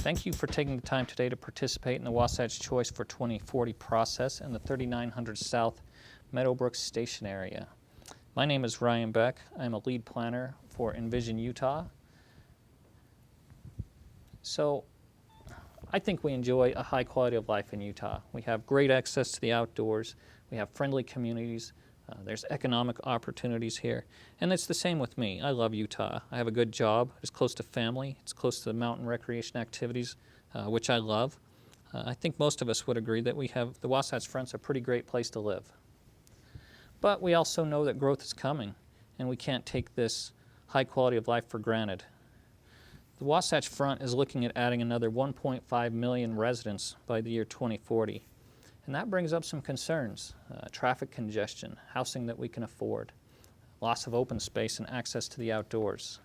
Thank you for taking the time today to participate in the Wasatch Choice for 2040 process in the 3900 South Meadowbrook Station area. My name is Ryan Beck. I'm a lead planner for Envision, Utah. So I think we enjoy a high quality of life in Utah. We have great access to the outdoors. We have friendly communities. There's economic opportunities here. And it's the same with me. I love Utah. I have a good job. It's close to family. It's close to the mountain recreation activities, which I love. I think most of us would agree that the Wasatch Front's a pretty great place to live. But we also know that growth is coming, and we can't take this high quality of life for granted. The Wasatch Front is looking at adding another 1.5 million residents by the year 2040. And that brings up some concerns: traffic congestion, housing that we can afford, loss of open space and access to the outdoors.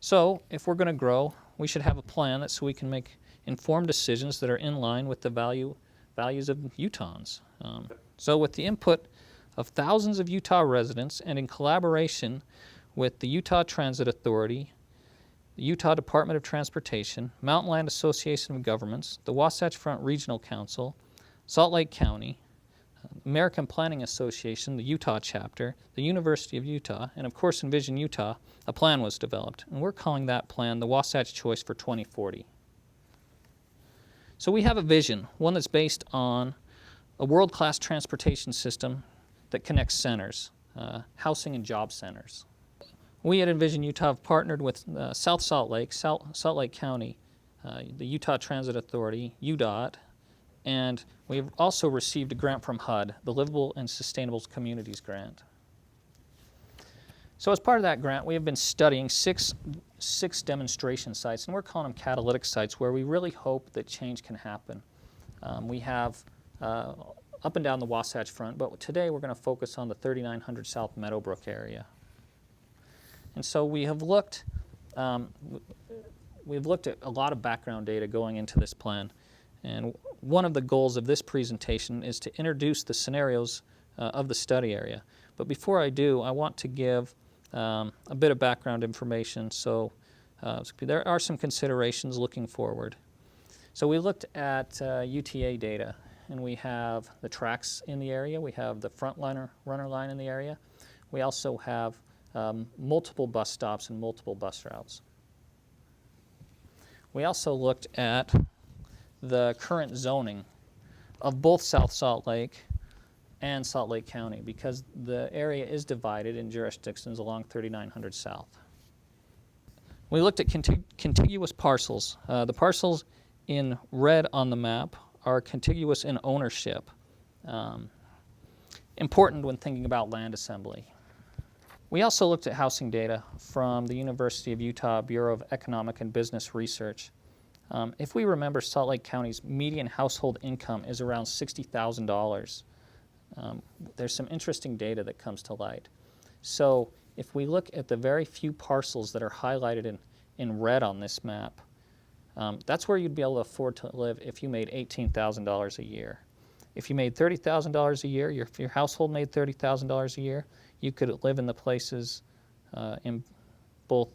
So if we're going to grow, we should have a plan so we can make informed decisions that are in line with the values of Utahns. So with the input of thousands of Utah residents and in collaboration with the Utah Transit Authority, the Utah Department of Transportation, Mountain Land Association of Governments, the Wasatch Front Regional Council, Salt Lake County, American Planning Association, the Utah chapter, the University of Utah, and of course Envision Utah, a plan was developed. And we're calling that plan the Wasatch Choice for 2040. So we have a vision, one that's based on a world-class transportation system that connects centers, housing and job centers. We at Envision Utah have partnered with South Salt Lake County, the Utah Transit Authority, UDOT, and we've also received a grant from HUD, the Livable and Sustainable Communities Grant. So as part of that grant, we have been studying six demonstration sites, and we're calling them catalytic sites, where we really hope that change can happen. We have up and down the Wasatch Front, but today we're going to focus on the 3900 South Meadowbrook area. And so we have looked, we've looked at a lot of background data going into this plan. And one of the goals of this presentation is to introduce the scenarios of the study area. But before I do, I want to give a bit of background information. So there are some considerations looking forward. So we looked at UTA data, and we have the tracks in the area. We have the runner line in the area. We also have multiple bus stops and multiple bus routes. We also looked at the current zoning of both South Salt Lake and Salt Lake County, because the area is divided in jurisdictions along 3900 South. We looked at contiguous parcels. The parcels in red on the map are contiguous in ownership, important when thinking about land assembly. We also looked at housing data from the University of Utah Bureau of Economic and Business Research. If we remember, Salt Lake County's median household income is around $60,000. There's some interesting data that comes to light. So if we look at the very few parcels that are highlighted in red on this map, that's where you'd be able to afford to live if you made $18,000 a year. If you made $30,000 a year, if your household made $30,000 a year, you could live in the places in both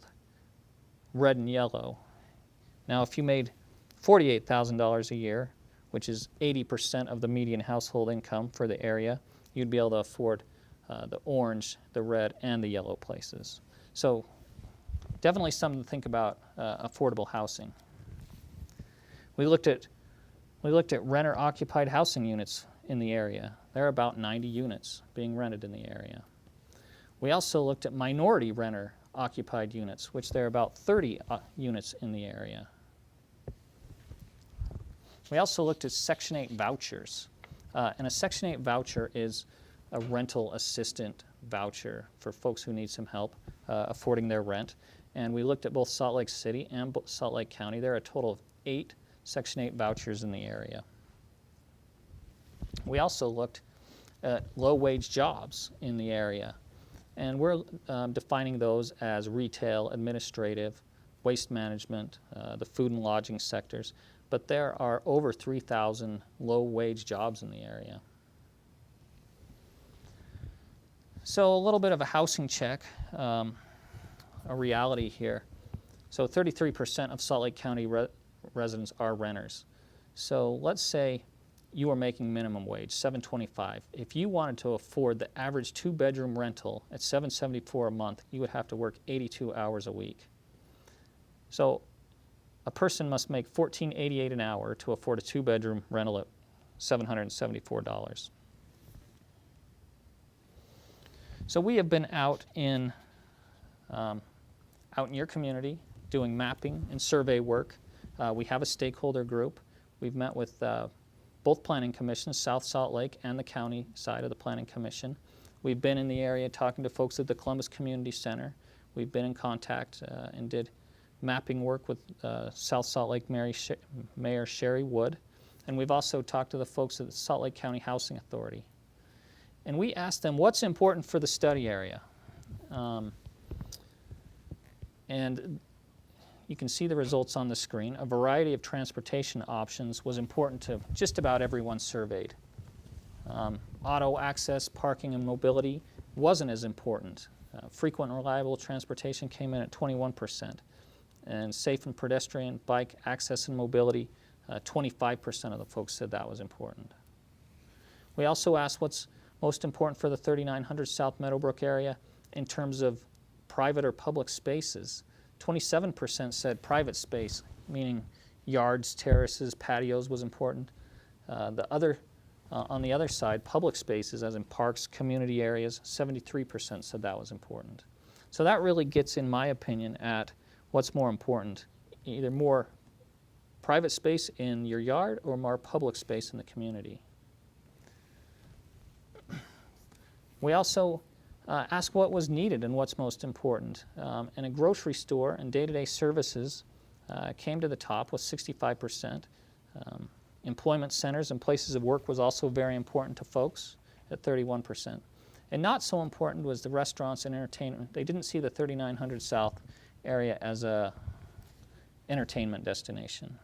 red and yellow. Now, if you made $48,000 a year, which is 80% of the median household income for the area, you'd be able to afford the orange, the red, and the yellow places. So definitely something to think about, affordable housing. We looked at renter-occupied housing units in the area. There are about 90 units being rented in the area. We also looked at minority renter-occupied units, which there are about 30 units in the area. We also looked at Section 8 vouchers. And a Section 8 voucher is a rental assistant voucher for folks who need some help affording their rent. And we looked at both Salt Lake City and Salt Lake County. There are a total of 8 Section 8 vouchers in the area. We also looked at low-wage jobs in the area. And we're defining those as retail, administrative, waste management, the food and lodging sectors. But there are over 3,000 low-wage jobs in the area. So a little bit of a housing check, a reality here. So 33% of Salt Lake County residents are renters. So let's say you are making minimum wage, $7.25. If you wanted to afford the average 2-bedroom rental at $7.74 a month, you would have to work 82 hours a week. So a person must make $14.88 an hour to afford a 2-bedroom rental at $774. So we have been out in your community doing mapping and survey work. We have a stakeholder group. We've met with both planning commissions, South Salt Lake and the county side of the planning commission. We've been in the area talking to folks at the Columbus Community Center. We've been in contact and did mapping work with South Salt Lake Mayor Sherry Wood. And we've also talked to the folks at the Salt Lake County Housing Authority. And we asked them what's important for the study area. And you can see the results on the screen. A variety of transportation options was important to just about everyone surveyed. Auto access, parking, and mobility wasn't as important. Frequent and reliable transportation came in at 21%. And safe and pedestrian, bike, access, and mobility, 25% of the folks said that was important. We also asked what's most important for the 3900 South Meadowbrook area in terms of private or public spaces. 27% said private space, meaning yards, terraces, patios was important. On the other side, public spaces, as in parks, community areas, 73% said that was important. So that really gets, in my opinion, at what's more important, either more private space in your yard or more public space in the community. We also asked what was needed and what's most important. And a grocery store and day-to-day services came to the top with 65%. Employment centers and places of work was also very important to folks at 31%. And not so important was the restaurants and entertainment. They didn't see the 3900 South area as a entertainment destination.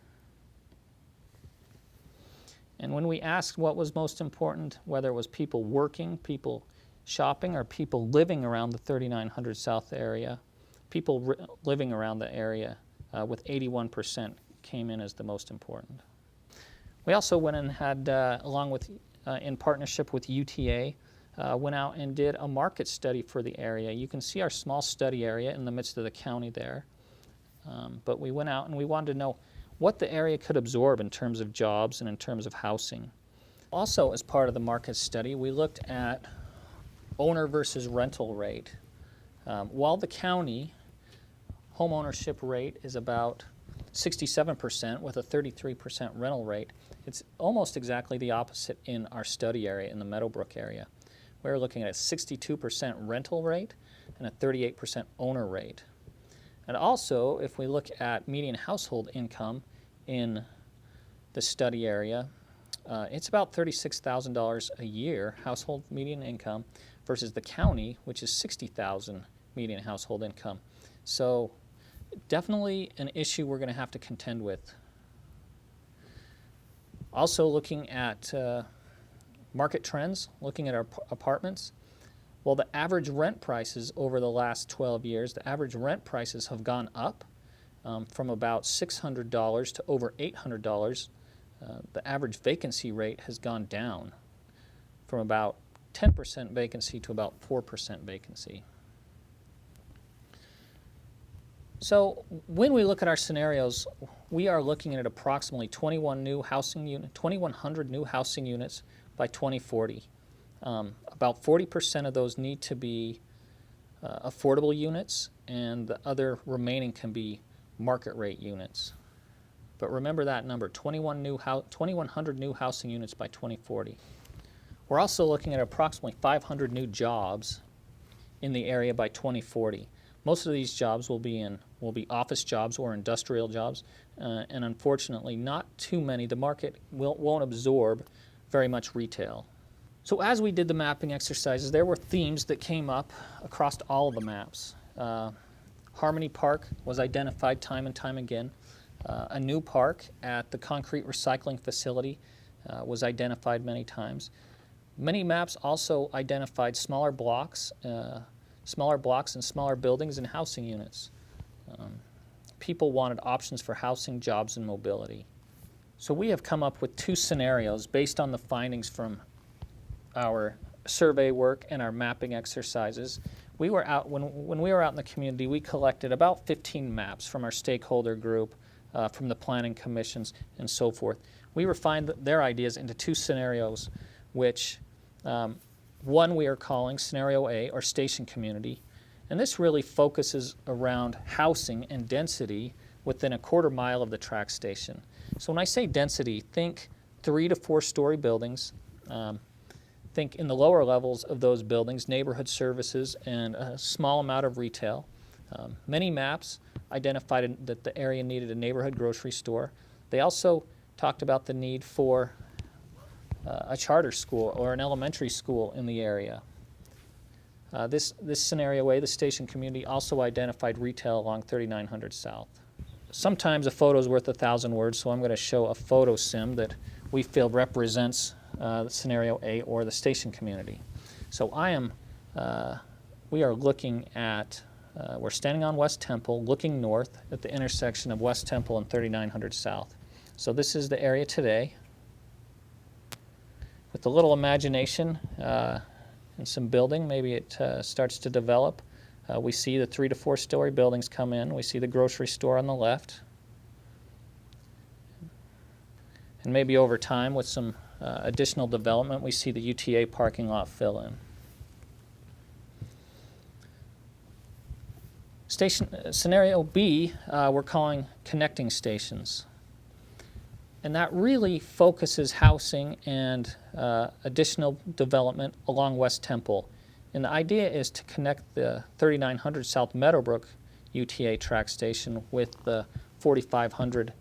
And when we asked what was most important, whether it was people working, people shopping, or people living around the 3900 South area, people living around the area with 81% came in as the most important. We also went and had, along with, in partnership with UTA, went out and did a market study for the area. You can see our small study area in the midst of the county there. But we went out and we wanted to know what the area could absorb in terms of jobs and in terms of housing. Also, as part of the market study, we looked at owner versus rental rate. While the county home ownership rate is about 67% with a 33% rental rate, it's almost exactly the opposite in our study area, in the Meadowbrook area. We're looking at a 62% rental rate and a 38% owner rate. And also, if we look at median household income in the study area, it's about $36,000 a year household median income versus the county, which is $60,000 median household income. So definitely an issue we're going to have to contend with. Also looking at market trends, looking at our apartments. Well, the average rent prices over the last 12 years, the average rent prices have gone up from about $600 to over $800. The average vacancy rate has gone down from about 10% vacancy to about 4% vacancy. So when we look at our scenarios, we are looking at approximately 2,100 new housing units by 2040. About 40% of those need to be affordable units, and the other remaining can be market rate units. But remember that number, 2,100 new housing units by 2040. We're also looking at approximately 500 new jobs in the area by 2040. Most of these jobs will be office jobs or industrial jobs, and unfortunately not too many. The market won't absorb very much retail. So as we did the mapping exercises, there were themes that came up across all of the maps. Harmony Park was identified time and time again. A new park at the concrete recycling facility was identified many times. Many maps also identified smaller blocks and smaller buildings and housing units. people wanted options for housing, jobs, and mobility. So we have come up with two scenarios based on the findings from our survey work and our mapping exercises. We were out, when we were out in the community, we collected about 15 maps from our stakeholder group, from the planning commissions, and so forth. We refined their ideas into two scenarios, which one we are calling Scenario A, or station community, and this really focuses around housing and density within a quarter mile of the track station. So when I say density, think 3 to 4 story buildings. Think in the lower levels of those buildings, neighborhood services and a small amount of retail. Many maps identified that the area needed a neighborhood grocery store. They also talked about the need for a charter school or an elementary school in the area. This Scenario A, the station community, also identified retail along 3900 South. Sometimes a photo is worth 1,000 words, so I'm going to show a photo sim that we feel represents Scenario A, or the station community. So we are looking at, we're standing on West Temple, looking north at the intersection of West Temple and 3900 South. So this is the area today. With a little imagination and some building, maybe it starts to develop. We see the 3 to 4 story buildings come in. We see the grocery store on the left. And maybe over time, with some additional development, we see the UTA parking lot fill in. Scenario B, we're calling connecting stations. And that really focuses housing and additional development along West Temple. And the idea is to connect the 3900 South Meadowbrook UTA Trax Station with the 4500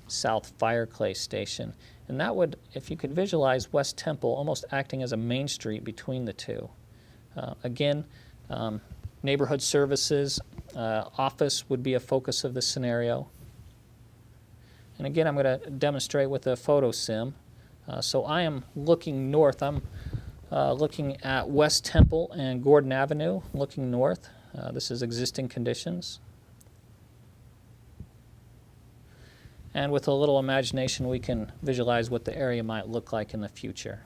South Fireclay Station. And that would, if you could visualize West Temple almost acting as a main street between the two. Again, neighborhood services, office would be a focus of this scenario. And again, I'm going to demonstrate with a photo sim. So I am looking north. I'm looking at West Temple and Gordon Avenue, looking north. This is existing conditions. And with a little imagination, we can visualize what the area might look like in the future.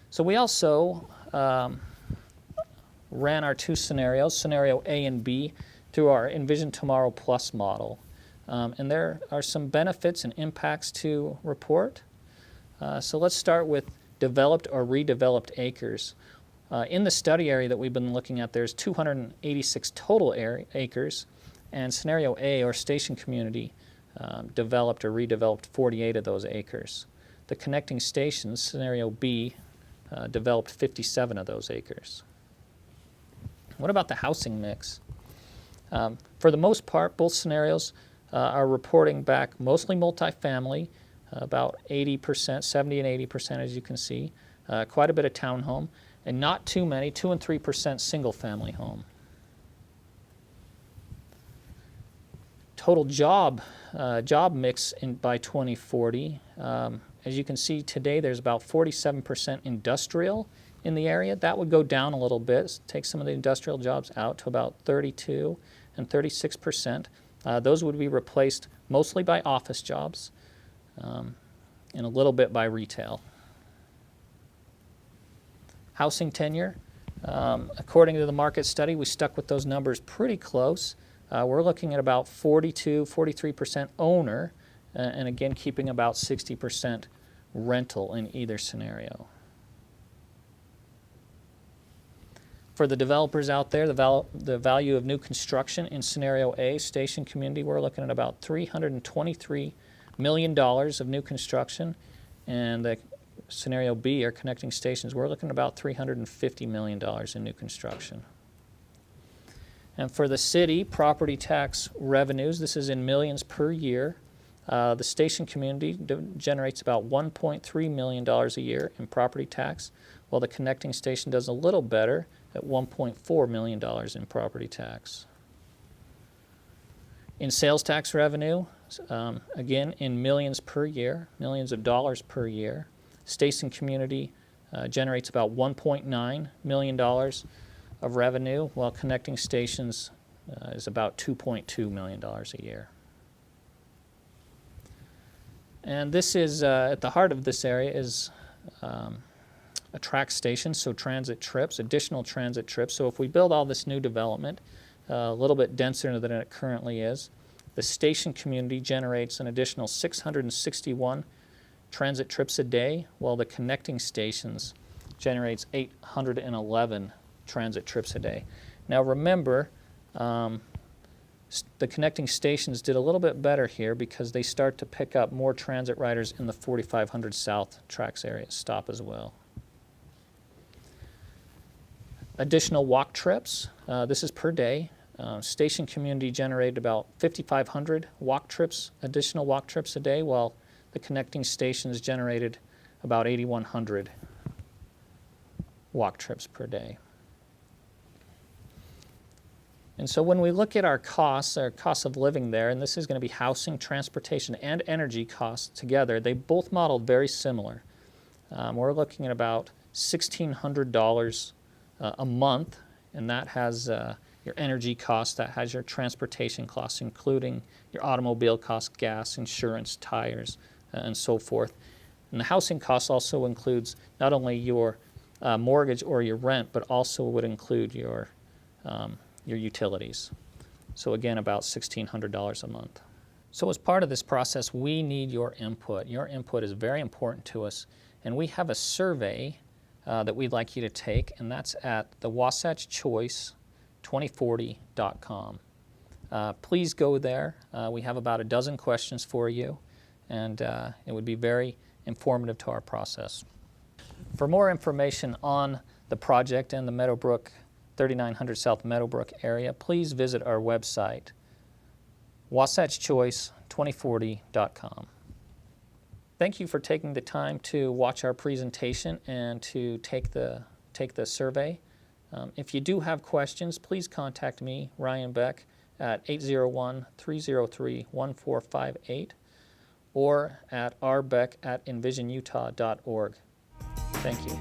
So we also ran our two scenarios, Scenario A and B, through our Envision Tomorrow Plus model. And there are some benefits and impacts to report. So let's start with developed or redeveloped acres. In the study area that we've been looking at, there's 286 total acres, and Scenario A, or station community, developed or redeveloped 48 of those acres. The connecting stations, Scenario B, developed 57 of those acres. What about the housing mix? For the most part, both scenarios are reporting back mostly multifamily, about 80%, 70 and 80% as you can see, quite a bit of townhome, and not too many, 2 and 3% single family home. Total job mix by 2040. As you can see today, there's about 47% industrial in the area. That would go down a little bit, take some of the industrial jobs out to about 32 and 36%. Those would be replaced mostly by office jobs and a little bit by retail. Housing tenure, according to the market study, we stuck with those numbers pretty close. We're looking at about 42, 43% owner, and again keeping about 60% rental in either scenario. For the developers out there, the value of new construction in Scenario A, station community, we're looking at about $323 million of new construction, and the Scenario B, or connecting stations, we're looking at about $350 million in new construction. And for the city, property tax revenues, this is in millions per year. The station community generates about $1.3 million a year in property tax, while the connecting station does a little better at $1.4 million in property tax. In sales tax revenue, again in millions per year, millions of dollars per year. Station community generates about $1.9 million of revenue, while connecting stations is about $2.2 million a year. And this is, at the heart of this area is a track station, so transit trips, additional transit trips. So if we build all this new development, a little bit denser than it currently is, the station community generates an additional 661 transit trips a day, while the connecting stations generates 811 transit trips a day. Now remember, the connecting stations did a little bit better here because they start to pick up more transit riders in the 4500 South Trax area stop as well. Additional walk trips, this is per day. Station community generated about 5,500 walk trips, additional walk trips a day, while the connecting stations generated about 8,100 walk trips per day. And so when we look at our costs of living there, and this is going to be housing, transportation, and energy costs together, they both modeled very similar. We're looking at about $1,600 a month, and that has your energy costs, that has your transportation costs, including your automobile costs, gas, insurance, tires, and so forth. And the housing cost also includes not only your mortgage or your rent, but also would include your utilities. So again, about $1,600 a month. So as part of this process, we need your input. Your input is very important to us, and we have a survey that we'd like you to take, and that's at the wasatchchoice2040.com. Please go there. We have about a dozen questions for you, and it would be very informative to our process. For more information on the project and the Meadowbrook 3900 South Meadowbrook area, please visit our website, wasatchchoice2040.com. Thank you for taking the time to watch our presentation and to take the survey. If you do have questions, please contact me, Ryan Beck, at 801-303-1458 or at rbeck@envisionutah.org. Thank you.